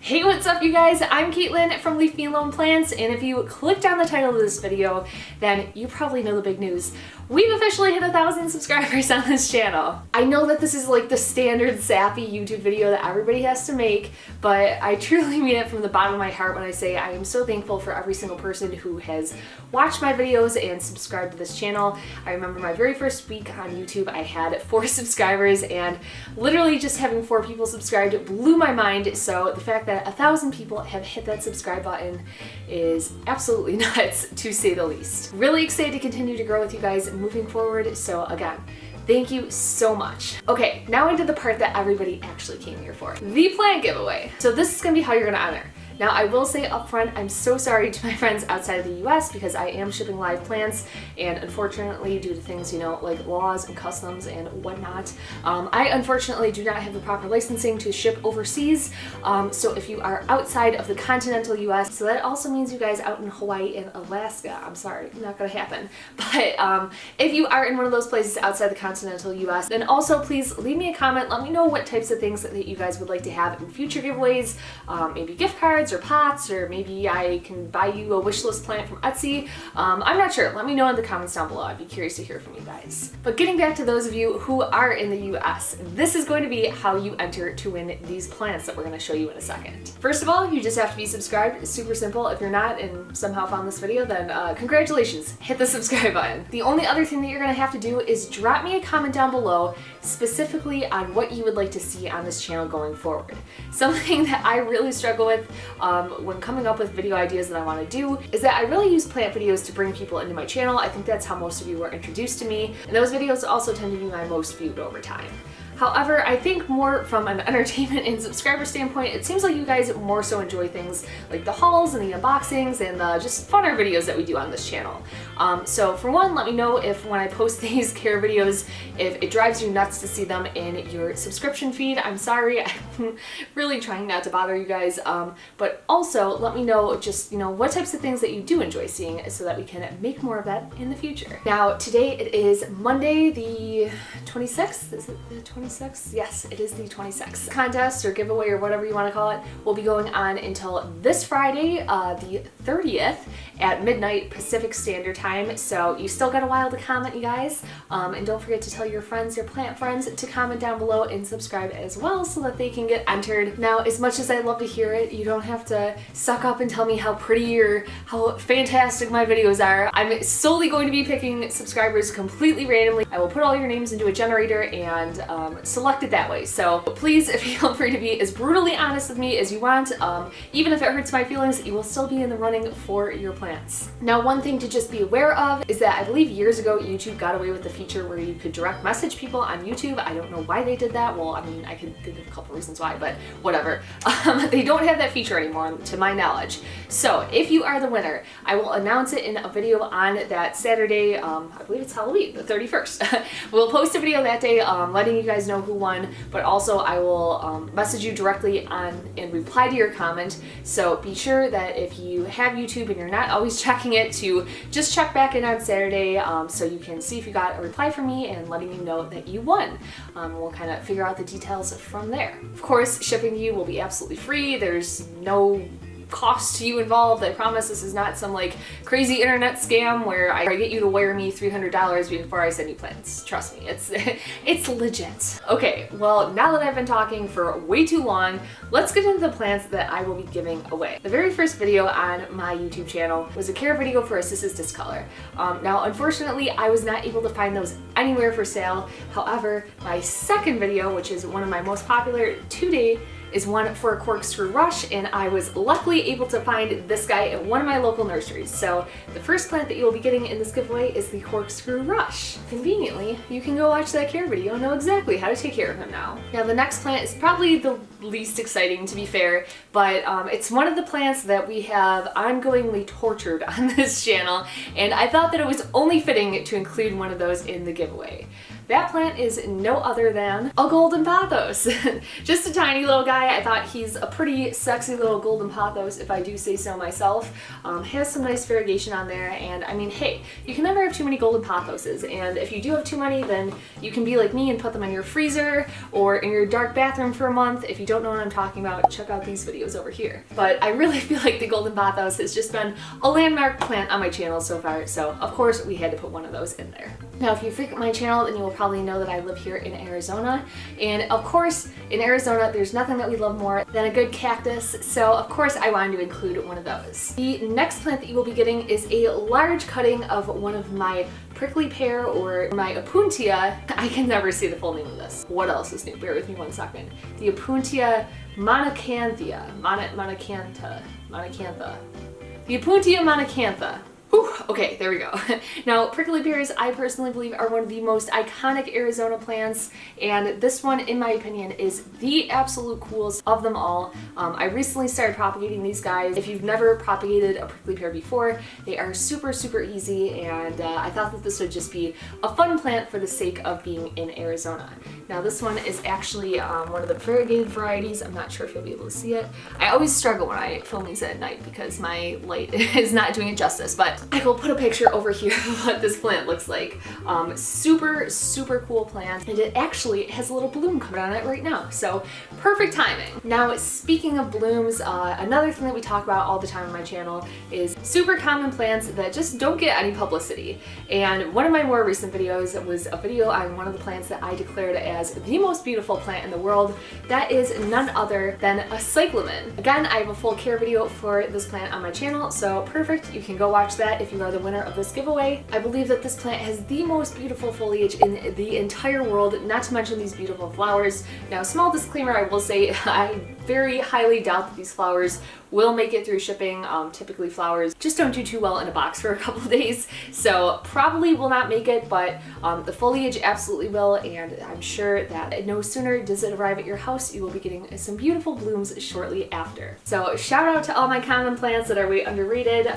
Hey, what's up you guys? I'm Caitlin from Leave Me Alone Plants, and if you clicked on the title of this video, then you probably know the big news. We've officially hit 1,000 subscribers on this channel. I know that this is like the standard sappy YouTube video that everybody has to make, but I truly mean it from the bottom of my heart when I say I am so thankful for every single person who has watched my videos and subscribed to this channel. I remember my very first week on YouTube, I had 4 subscribers, and literally just having 4 people subscribed blew my mind. So the fact that 1,000 people have hit that subscribe button is absolutely nuts, to say the least. Really excited to continue to grow with you guys moving forward, so again, thank you so much. Okay, now into the part that everybody actually came here for, the plant giveaway. So this is gonna be how you're gonna enter. Now I will say up front, I'm so sorry to my friends outside of the US because I am shipping live plants, and unfortunately due to things, you know, like laws and customs and whatnot, I unfortunately do not have the proper licensing to ship overseas. So if you are outside of the continental US, so that also means you guys out in Hawaii and Alaska, I'm sorry, not gonna happen. But if you are in one of those places outside the continental US, then also please leave me a comment, let me know what types of things that you guys would like to have in future giveaways, maybe gift cards or pots, or maybe I can buy you a wish list plant from Etsy. I'm not sure. Let me know in the comments down below. I'd be curious to hear from you guys. But getting back to those of you who are in the US, this is going to be how you enter to win these plants that we're going to show you in a second. First of all, you just have to be subscribed. It's super simple. If you're not and somehow found this video, then congratulations. Hit the subscribe button. The only other thing that you're going to have to do is drop me a comment down below specifically on what you would like to see on this channel going forward. Something that I really struggle with when coming up with video ideas that I want to do is that I really use plant videos to bring people into my channel. I think that's how most of you were introduced to me, and those videos also tend to be my most viewed over time. However, I think more from an entertainment and subscriber standpoint, it seems like you guys more so enjoy things like the hauls and the unboxings and the just funner videos that we do on this channel. So for one, let me know if when I post these care videos, if it drives you nuts to see them in your subscription feed. I'm sorry, I'm really trying not to bother you guys. But also let me know just, you know, what types of things that you do enjoy seeing so that we can make more of that in the future. Now, today it is Monday the 26th. Is it the 26th? Yes, it is the 26th. Contest or giveaway or whatever you want to call it will be going on until this Friday, the 30th at midnight Pacific Standard Time. So you still got a while to comment, you guys. And don't forget to tell your friends, your plant friends, to comment down below and subscribe as well so that they can get entered. Now, as much as I love to hear it, you don't have to suck up and tell me how pretty or how fantastic my videos are. I'm solely going to be picking subscribers completely randomly. I will put all your names into a generator and select it that way. So please feel free to be as brutally honest with me as you want. Even if it hurts my feelings, you will still be in the running for your plants. Now, one thing to just be aware of is that I believe years ago YouTube got away with the feature where you could direct message people on YouTube. I don't know why they did that. Well, I mean, I could think of a couple reasons why, but whatever. They don't have that feature anymore to my knowledge. So if you are the winner, I will announce it in a video on that Saturday. I believe it's Halloween, the 31st. We'll post a video that day letting you guys know who won, but also I will message you directly on and reply to your comment. So be sure that if you have YouTube and you're not always checking it, to just check back in on Saturday so you can see if you got a reply from me and letting you know that you won. We'll kind of figure out the details from there. Of course, shipping to you will be absolutely free. There's no cost to you involved. I promise this is not some like crazy internet scam where I get you to wire me $300 before I send you plants. Trust me, it's legit. Okay, well, now that I've been talking for way too long, let's get into the plants that I will be giving away. The very first video on my YouTube channel was a care video for a Cissus discolor. Now, unfortunately, I was not able to find those anywhere for sale. However, my second video, which is one of my most popular to date, is one for a corkscrew rush, and I was luckily able to find this guy at one of my local nurseries. So the first plant that you'll be getting in this giveaway is the corkscrew rush. Conveniently, you can go watch that care video and know exactly how to take care of him now. Now, the next plant is probably the least exciting, to be fair, but it's one of the plants that we have ongoingly tortured on this channel, and I thought that it was only fitting to include one of those in the giveaway. That plant is no other than a golden pothos. Just a tiny little guy. I thought he's a pretty sexy little golden pothos, if I do say so myself. Has some nice variegation on there, and I mean, hey, you can never have too many golden pothoses, and if you do have too many, then you can be like me and put them in your freezer or in your dark bathroom for a month. If you don't know what I'm talking about, check out these videos over here. But I really feel like the golden pothos has just been a landmark plant on my channel so far, so of course we had to put one of those in there. Now, if you frequent my channel, then you will probably know that I live here in Arizona, and of course in Arizona there's nothing that we love more than a good cactus, so of course I wanted to include one of those. The next plant that you will be getting is a large cutting of one of my prickly pear, or my Opuntia. I can never say the full name of this. What else is new? Bear with me 1 second. The Opuntia monacanthia. Monacantha. The Opuntia monacantha. Whew, okay, there we go. Now, prickly pears, I personally believe, are one of the most iconic Arizona plants, and this one, in my opinion, is the absolute coolest of them all. I recently started propagating these guys. If you've never propagated a prickly pear before, they are super, super easy, and I thought that this would just be a fun plant for the sake of being in Arizona. Now, this one is actually one of the variegated varieties. I'm not sure if you'll be able to see it. I always struggle when I film these at night because my light is not doing it justice, but I will put a picture over here of what this plant looks like. Super, super cool plant, and it actually has a little bloom coming on it right now, so perfect timing. Now, speaking of blooms, another thing that we talk about all the time on my channel is super common plants that just don't get any publicity. And one of my more recent videos was a video on one of the plants that I declared as the most beautiful plant in the world. That is none other than a Cyclamen. Again, I have a full care video for this plant on my channel, so perfect, you can go watch that if you are the winner of this giveaway. I believe that this plant has the most beautiful foliage in the entire world, not to mention these beautiful flowers. Now, small disclaimer, I will say I very highly doubt that these flowers will make it through shipping. Typically flowers just don't do too well in a box for a couple days, so probably will not make it, but the foliage absolutely will, and I'm sure that no sooner does it arrive at your house, you will be getting some beautiful blooms shortly after. So shout out to all my common plants that are way underrated.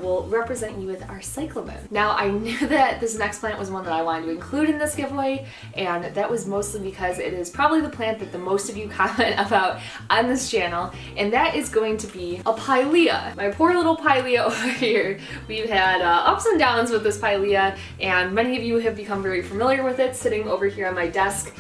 We'll represent you with our Cyclamen. Now, I knew that this next plant was one that I wanted to include in this giveaway, and that was mostly because it is probably the plant that the most of you comment about on this channel, and that is going to be a Pilea. My poor little Pilea over here. We've had ups and downs with this Pilea, and many of you have become very familiar with it sitting over here on my desk,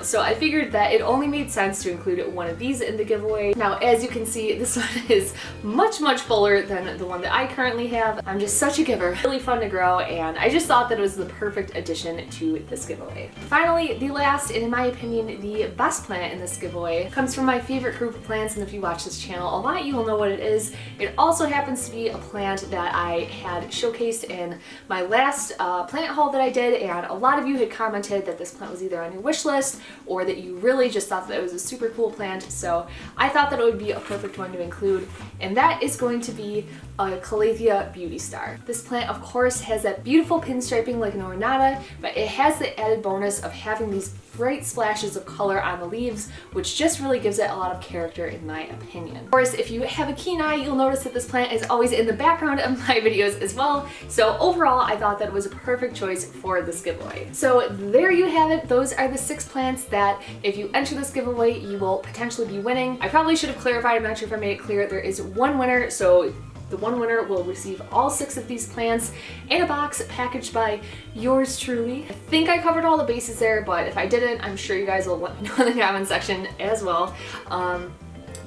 so I figured that it only made sense to include one of these in the giveaway. Now, as you can see, this one is much, much fuller than the one that I currently have. I'm just such a giver. Really fun to grow, and I just thought that it was the perfect addition to this giveaway. Finally, the last, and in my opinion, the best plant in this giveaway comes from my favorite group of plants, and if you watch this channel a lot, you will know what it is. It also happens to be a plant that I had showcased in my last plant haul that I did, and a lot of you had commented that this plant was either on your wish list or that you really just thought that it was a super cool plant, so I thought that it would be a perfect one to include, and that is going to be a Calathea Beauty Star. This plant, of course, has that beautiful pinstriping like an ornata, but it has the added bonus of having these bright splashes of color on the leaves, which just really gives it a lot of character in my opinion. Of course, if you have a keen eye, you'll notice that this plant is always in the background of my videos as well, so overall I thought that it was a perfect choice for this giveaway. So there you have it. Those are the 6 plants that if you enter this giveaway, you will potentially be winning. I probably should have clarified, I'm not sure if I made it clear, there is one winner, so the one winner will receive all 6 of these plants in a box packaged by yours truly. I think I covered all the bases there, but if I didn't, I'm sure you guys will let me know in the comment section as well.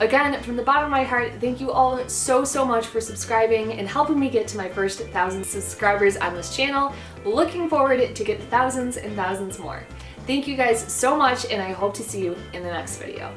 Again, from the bottom of my heart, thank you all so, so much for subscribing and helping me get to my first 1,000 subscribers on this channel. Looking forward to get thousands and thousands more. Thank you guys so much, and I hope to see you in the next video.